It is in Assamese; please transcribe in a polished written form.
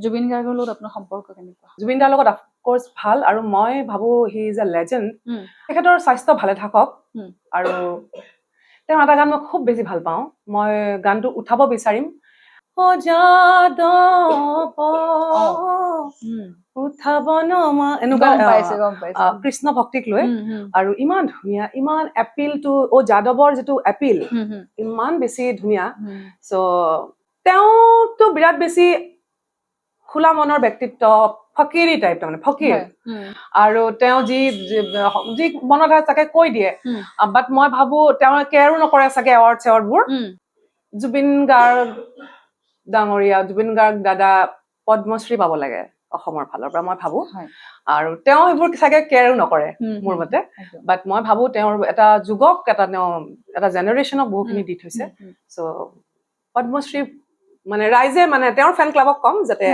জুবিন গাৰ্গৰ লগত আপোনাৰ সম্পৰ্ক কেনেকুৱা? জুবিন দাৰ লগত অফক'ৰ্চ ভাল, আৰু মই ভাবো হি ইজ এ লেজেণ্ড। তেখেতৰ স্বাস্থ্য ভালে থাকক। আৰু তেওঁৰ এটা গান মই খুব বেছি ভাল পাওঁ, মই গানটো উঠাব বিচাৰিম। উঠাব এনেকুৱা কৃষ্ণ ভক্তিক লৈ, আৰু ইমান ধুনীয়া, ইমান এপিল টু যাদৱৰ যিটো এপিল ইমান বেছি ধুনীয়া। চ' তেওঁতো বিৰাট বেছি খোলা মনৰ ব্যক্তিত্ব, ফকীৰী টাইপ, তাৰমানে ফকীৰ। আৰু তেওঁ যি মনত হয় তাকে কৈ দিয়ে, বাট মই ভাবো তেওঁ কেয়াৰো নকৰে চাগে এৱাৰ্ড চেৱাৰ্ডবোৰ। জুবিন গাৰ্গ ডাঙৰীয়া, জুবিন গাৰ্গ দাদা পদ্মশ্ৰী পাব লাগে অসমৰ ফালৰ পৰা, মই ভাবো। আৰু তেওঁ সেইবোৰ চাগে কেয়াৰো নকৰে মোৰ মতে, বাট মই ভাবো তেওঁৰ এটা যুগক এটা জেনেৰেশ্যনক বহুখিনি দি থৈছে। চ' পদ্মশ্ৰী মানে ৰাইজে, মানে তেওঁৰ ফেন ক্লাবক কম যাতে